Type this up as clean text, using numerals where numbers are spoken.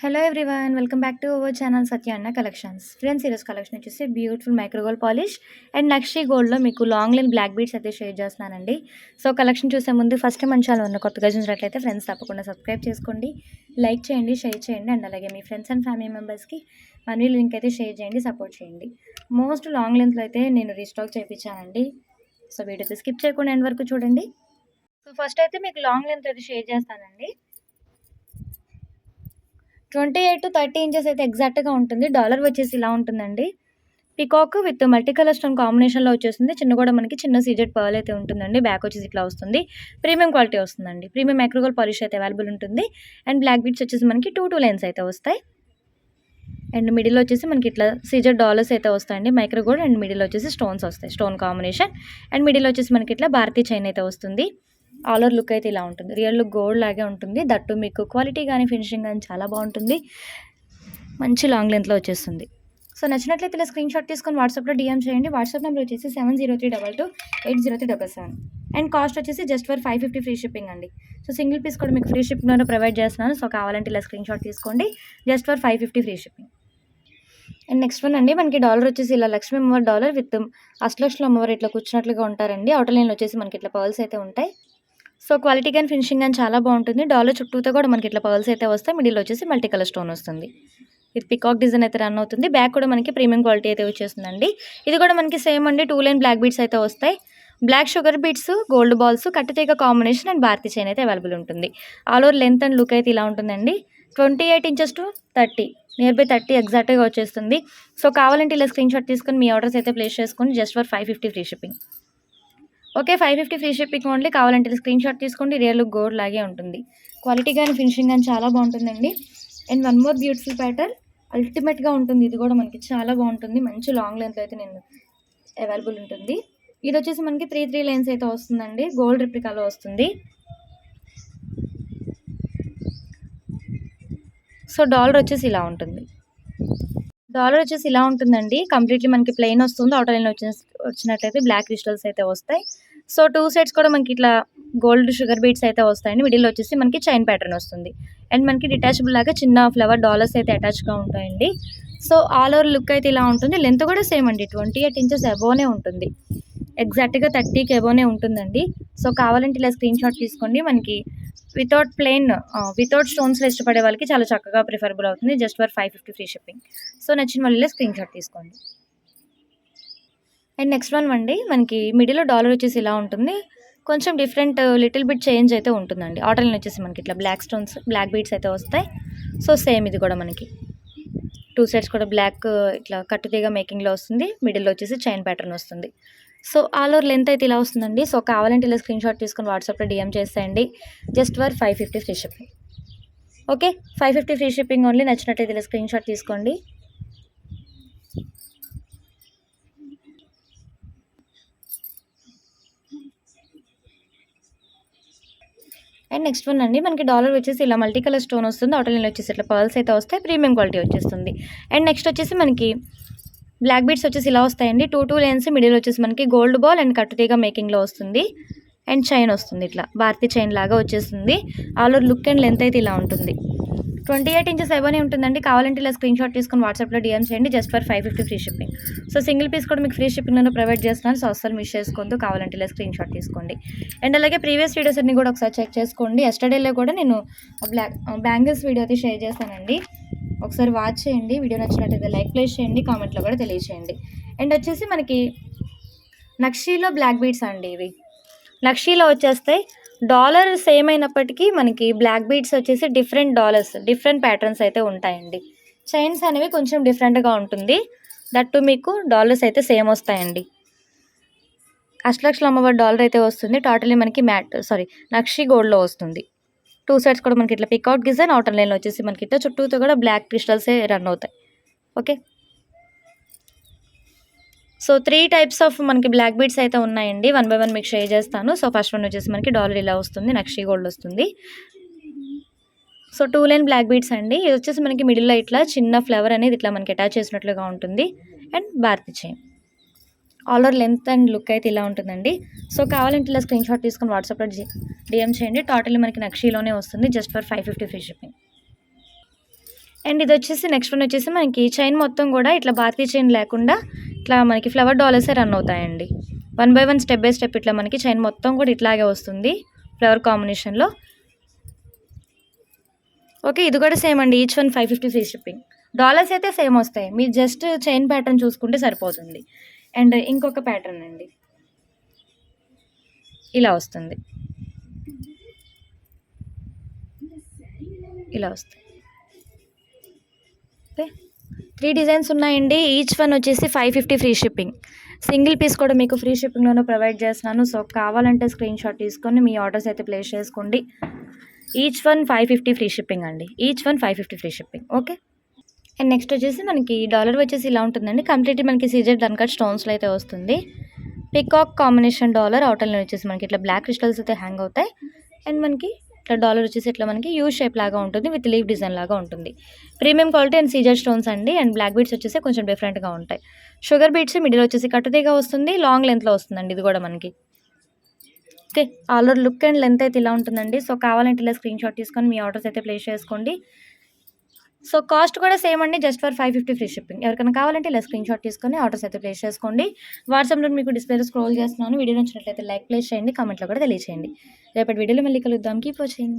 Hello everyone, welcome back to our channel Satya Anna collections. Friends, ఈరోజు collection వచ్చేసి beautiful micro gold polish and నక్షి గోల్డ్లో మీకు లాంగ్ లైన్ బ్లాక్ బీడ్స్ అయితే షేర్ చేస్తున్నానండి. సో కలెక్షన్ చూసే ముందు ఫస్ట్ మన ఛానల్ ఉన్న కొత్తగా చూసినట్లయితే ఫ్రెండ్స్ తప్పకుండా సబ్స్క్రైబ్ చేసుకోండి, లైక్ చేయండి, షేర్ చేయండి అండ్ అలాగే మీ ఫ్రెండ్స్ అండ్ ఫ్యామిలీ మెంబర్స్కి మనీ లింక్ అయితే షేర్ చేయండి, సపోర్ట్ చేయండి. మోస్ట్ లాంగ్ లెంత్లో అయితే నేను రీస్టాక్ చేయించానండి. సో వీడియో స్కిప్ చేయకుండా ఎండ్ వరకు చూడండి. సో ఫస్ట్ అయితే మీకు లాంగ్ లెంత్ అయితే షేర్ చేస్తానండి. 28 to 30 ఇంచెస్ అయితే ఎగ్జాక్ట్గా ఉంటుంది. డాలర్ వచ్చేసి ఇలా ఉంటుందండి. Peacock with multi colour stone కాంబినేషన్లో వచ్చేస్తుంది. చిన్న కూడా మనకి చిన్న సీజెడ్ పర్ల్ అయితే ఉంటుందండి. బ్యాక్ వచ్చేసి ఇట్లా వస్తుంది. ప్రీమియం క్వాలిటీ వస్తుందండి. ప్రీమియం మైక్రోగోల్డ్ పాలిష్ అయితే అవైలబుల్ ఉంటుంది. అండ్ బ్లాక్ బీడ్స్ వచ్చేసి మనకి టూ లైన్స్ అయితే వస్తాయి. అండ్ మిడిల్ వచ్చేసి మనకి ఇట్లా సీజెడ్ డాలర్స్ అయితే వస్తాయండి. మైక్రోగోల్డ్ అండ్ మిడిల్ వచ్చేసి స్టోన్స్ వస్తాయి, స్టోన్ కాంబినేషన్. అండ్ మిడిల్ వచ్చేసి మనకి ఇట్లా భారతీ చైన్ అయితే వస్తుంది. ఆల్ ఓవర్ లుక్ అయితే ఇలా ఉంటుంది. రియల్ లుక్ గోల్డ్ లాగే ఉంటుంది. దట్టు మీకు క్వాలిటీ కానీ ఫినిషింగ్ కానీ చాలా బాగుంటుంది. మంచి లాంగ్ లెంత్లో వచ్చేస్తుంది. సో నచ్చినట్లయితే ఇలా స్క్రీన్ షాట్ తీసుకొని వాట్సాప్లో డిఎం చేయండి. వాట్సాప్ నెంబర్ వచ్చేసి 7032280377 అండ్ కాస్ట్ వచ్చేసి జస్ట్ ఫర్ 550 ఫ్రీ షిప్పింగ్ అండి. సో సింగిల్ పీస్ కూడా మీకు ఫ్రీ షిప్పింగ్లో ప్రొవైడ్ చేస్తున్నాను. సో కావాలంటే ఇలా స్క్రీన్ షాట్ తీసుకోండి. Just for 550 free shipping. And next one అండి, మనకి డాలర్ వచ్చేసి ఇలా లక్ష్మీ అమ్మవారి డాలర్ విత్ అష్టలక్ష్మి అమ్మవారు ఇట్లా కూర్చున్నట్లుగా ఉంటారండి. అవుటర్ లైన్ వచ్చేసి మనకి ఇట్లా పర్ల్స్ అయితే ఉంటాయి. సో క్వాలిటీ కానీ ఫినిషింగ్ కానీ చాలా బాగుంటుంది. డాలర్ చుట్టూతో కూడా మనకి ఇట్లా పర్ల్స్ అయితే వస్తాయి. మిడిల్ వచ్చేసి మల్టీ కలర్ స్టోన్ వస్తుంది. ఇది పికాక్ డిజైన్ అయితే రన్ అవుతుంది. బ్యాక్ కూడా మనకి ప్రీమియం క్వాలిటీ అయితే వచ్చేస్తుందండి. ఇది కూడా మనకి సేమ్ అండి. 2 లైన్ బ్లాక్ బీడ్స్ అయితే వస్తాయి. Black sugar beads, gold balls, కట్టుతీగ కాంబినేషన్ అండ్ భారతీ చైన్ అయితే అవైలబుల్ ఉంటుంది. All over length and look అయితే ఇలా ఉంటుందండి. 28 ఇంచెస్ టు 30, నియర్ బై 30 ఎగ్జాక్ట్గా వచ్చేస్తుంది. సో కావాలంటే ఇలా స్క్రీన్ షాట్ తీసుకొని మీ ఆర్డర్స్ అయితే ప్లేస్ చేసుకొని just for 550 free shipping. Okay, 550 free shipping only. కావాలంటే స్క్రీన్ షాట్ తీసుకోండి. రియల్ లుక్ గోల్డ్ లాగే ఉంటుంది. క్వాలిటీ కానీ ఫినిషింగ్ కానీ చాలా బాగుంటుందండి. And one more beautiful pattern అల్టిమేట్గా ఉంటుంది. ఇది కూడా మనకి చాలా బాగుంటుంది. మంచి లాంగ్ లెంత్ అయితే నేను అవైలబుల్ ఉంటుంది. ఇది వచ్చేసి మనకి 3 లైన్స్ అయితే వస్తుందండి. గోల్డ్ రిప్లికాలో వస్తుంది. సో డాలర్ వచ్చేసి ఇలా ఉంటుంది. డాలర్ వచ్చేసి ఇలా ఉంటుందండి. కంప్లీట్లీ మనకి ప్లెయిన్ వస్తుంది. అవుటర్ లైన్ వచ్చినట్లయితే బ్లాక్ క్రిస్టల్స్ అయితే వస్తాయి. సో 2 సైడ్స్ కూడా మనకి ఇట్లా గోల్డ్ షుగర్ బీడ్స్ అయితే వస్తాయండి. మిడిల్ వచ్చేసి మనకి చైన్ ప్యాటర్న్ వస్తుంది. అండ్ మనకి డిటాచబుల్ లాగా చిన్న ఫ్లవర్ డాలర్స్ అయితే అటాచ్గా ఉంటాయండి. సో ఆల్ ఓవర్ లుక్ అయితే ఇలా ఉంటుంది. లెంత్ కూడా సేమ్ అండి. 28 ఇంచెస్ అబోనే ఉంటుంది. ఎగ్జాక్ట్గా 30కి అబోనే ఉంటుందండి. సో కావాలంటే ఇలా స్క్రీన్ షాట్ తీసుకోండి. మనకి వితౌట్ స్టోన్స్లో ఇష్టపడే వాళ్ళకి చాలా చక్కగా ప్రిఫరబుల్ అవుతుంది. Just for 550 free shipping. So నచ్చిన వాళ్ళు స్క్రీన్ షాట్ తీసుకోండి. అండ్ నెక్స్ట్ వన్ అండి, మనకి మిడిల్లో డాలర్ వచ్చేసి ఇలా ఉంటుంది. కొంచెం డిఫరెంట్ లిటిల్ బిట్ చేంజ్ అయితే ఉంటుందండి. ఆర్డర్ లైన్ వచ్చేసి మనకి ఇట్లా బ్లాక్ స్టోన్స్, బ్లాక్ బీడ్స్ అయితే వస్తాయి. సో సేమ్ ఇది కూడా మనకి 2 సైడ్స్ కూడా బ్లాక్ ఇట్లా కట్టుతీగా మేకింగ్లో వస్తుంది. మిడిల్లో వచ్చేసి చైన్ ప్యాటర్న్ వస్తుంది. సో ఆల్ ఓవర్ లెంత్ అయితే ఇలా వస్తుందండి. సో కావాలంటే ఇలా స్క్రీన్ షాట్ తీసుకొని వాట్సాప్లో డిఎం చేసేయండి. Just for 550 free shipping. Okay, 550 free shipping only. నచ్చినట్లయితే ఇలా స్క్రీన్ షాట్ తీసుకోండి. అండ్ నెక్స్ట్ వన్ అండి, మనకి డాలర్ వచ్చేసి ఇలా మల్టీ కలర్ స్టోన్ వస్తుంది. అవుటర్ లైన్ వచ్చేసి ఇట్లా పర్ల్స్ అయితే వస్తాయి. ప్రీమియం క్వాలిటీ వచ్చేస్తుంది. అండ్ నెక్స్ట్ వచ్చేసి మనకి బ్లాక్ బీడ్స్ వచ్చేసి ఇలా వస్తాయండి. 2 లైన్స్. మిడిల్ వచ్చేసి మనకి గోల్డ్ బాల్ అండ్ కట్టుతీగ మేకింగ్లో వస్తుంది. అండ్ చైన్ వస్తుంది. ఇట్లా భారతీ చైన్ లాగా వచ్చేస్తుంది. All over look and length అయితే ఇలా ఉంటుంది. 28 ఇంచెస్ అబోనే ఉంటుందండి. కావాలంటే ఇలా స్క్రీన్ షాట్ తీసుకొని వాట్సాప్లో డిఎం చేయండి. Just for 550 free shipping. So single piece కూడా మీకు ఫ్రీ షిప్పింగ్లో ప్రొవైడ్ చేస్తున్నాను. సో అస్సలు మిస్ చేసుకోవద్దు. కావాలంటే ఇలా స్క్రీన్ షాట్ తీసుకోండి. అండ్ అలాగే ప్రీవియస్ వీడియోస్ అన్ని కూడా ఒకసారి చెక్ చేసుకోండి. ఎస్టర్డేలో కూడా నేను బ్యాంగిల్స్ వీడియో అయితే షేర్ చేస్తానండి. ఒకసారి వాచ్ చేయండి. వీడియో నచ్చినట్టయితే లైక్ ప్లేస్ చేయండి. కామెంట్లో కూడా తెలియచేయండి. అండ్ వచ్చేసి మనకి నక్షీలో బ్లాక్ బీడ్స్ అండి. ఇవి నక్షీలో వచ్చేస్తాయి. డాలర్ సేమ్ అయినప్పటికీ మనకి బ్లాక్ బీడ్స్ వచ్చేసి డిఫరెంట్ డాలర్స్, డిఫరెంట్ ప్యాటర్న్స్ అయితే ఉంటాయండి. చైన్స్ అనేవి కొంచెం డిఫరెంట్గా ఉంటుంది. దట్టు మీకు డాలర్స్ అయితే సేమ్ వస్తాయండి. అష్టలక్షల అమ్మవారి డాలర్ అయితే వస్తుంది. టోటలీ మనకి నక్షి గోల్డ్లో వస్తుంది. 2 సైడ్స్ కూడా మనకి ఇట్లా పికాక్ డిజైన్. అవుటర్ లైన్లో వచ్చేసి మనకి ఇట్లా చుట్టూతో కూడా బ్లాక్ క్రిస్టల్సే రన్ అవుతాయి. ఓకే, సో 3 టైప్స్ ఆఫ్ మనకి బ్లాక్ బీడ్స్ అయితే ఉన్నాయండి. 1 by 1 మీకు షేర్ చేస్తాను. సో ఫస్ట్ వన్ వచ్చేసి మనకి డాలర్ ఇలా వస్తుంది. నక్షి గోల్డ్ వస్తుంది. సో 2 లైన్ బ్లాక్ బీడ్స్ అండి. ఇది వచ్చేసి మనకి మిడిల్లో ఇట్లా చిన్న ఫ్లవర్ అనేది ఇట్లా మనకి అటాచ్ చేసినట్లుగా ఉంటుంది. అండ్ భారతీ chain. All over length and look అయితే ఇలా ఉంటుందండి. సో కావాలంటే ఇలా స్క్రీన్ షాట్ తీసుకొని వాట్సాప్లో డిఎం చేయండి. టోటల్లీ మనకి నక్షీలోనే వస్తుంది. Just for 550 free shipping. And ఇది వచ్చేసి నెక్స్ట్ వన్ వచ్చేసి మనకి చైన్ మొత్తం కూడా ఇట్లా బార్కీ చైన్ లేకుండా ఇట్లా మనకి ఫ్లవర్ డాలర్సే రన్ అవుతాయండి. 1 బై 1 స్టెప్ బై స్టెప్ ఇట్లా మనకి చైన్ మొత్తం కూడా ఇట్లాగే వస్తుంది ఫ్లవర్ కాంబినేషన్లో. ఓకే, ఇది కూడా సేమ్ అండి. Each one 550 free shipping. Dollars అయితే సేమ్ వస్తాయి, మీరు జస్ట్ చైన్ ప్యాటర్న్ చూసుకుంటే సరిపోతుంది. అండ్ ఇంకొక ప్యాటర్న్ అండి, ఇలా వస్తుంది, ఇలా వస్తుంది. ఓకే, 3 డిజైన్స్ ఉన్నాయండి. ఈచ్ వన్ వచ్చేసి 550 ఫ్రీ షిప్పింగ్. సింగిల్ పీస్ కూడా మీకు ఫ్రీ షిప్పింగ్లోనే ప్రొవైడ్ చేస్తున్నాను. సో కావాలంటే స్క్రీన్ షాట్ తీసుకొని మీ ఆర్డర్స్ అయితే ప్లేస్ చేసుకోండి. ఈచ్ వన్ 550 ఫ్రీ షిప్పింగ్ అండి. Each one 550 free shipping. Okay, and next వచ్చేసి మనకి డాలర్ వచ్చేసి ఇలా ఉంటుందండి. కంప్లీట్లీ మనకి సీజెడ్ డన్కట్ స్టోన్స్లో అయితే వస్తుంది. Peacock combination dollar, outer line వచ్చేసి మనకి ఇట్లా బ్లాక్ క్రిస్టల్స్ అయితే హ్యాంగ్ అవుతాయి. అండ్ మనకి ఇట్లా డాలర్ వచ్చేసి ఇట్లా మనకి యూ షేప్ లాగా ఉంటుంది, విత్ లీవ్ డిజైన్ లాగా ఉంటుంది. Premium quality and CZ stones అండి. అండ్ బ్లాక్ బీడ్స్ వచ్చేసి కొంచెం డిఫరెంట్గా ఉంటాయి. షుగర్ బీడ్స్ మిడిల్ వచ్చేసి కట్టుతీగా వస్తుంది, లాంగ్ లెంత్లో వస్తుందండి ఇది కూడా మనకి. Okay, all over look and length అయితే ఇలా ఉంటుందండి. సో కావాలంటే ఇలా స్క్రీన్ షాట్ తీసుకొని మీ ఆర్డర్స్ అయితే ప్లేస్ చేసుకోండి. సో కాస్ట్ కూడా సేమ్ అండి, జస్ట్ ఫర్ 550 ఫ్రీ షిప్పింగ్. ఎవరికైనా కావాలంటే ఇలా స్క్రీన్ షాట్ తీసుకొని ఆర్డర్స్ అయితే ప్లేస్ చేసుకోండి. వాట్సాప్లో మీకు డిస్ప్లేలో స్క్రోల్ చేస్తున్నాను. వీడియో నచ్చినట్లయితే లైక్ ప్లేస్ చేయండి, కామెంట్లో కూడా తెలియచేయండి. రేపటి వీడియోలో మళ్ళీ కలుద్దాం. Keep watching.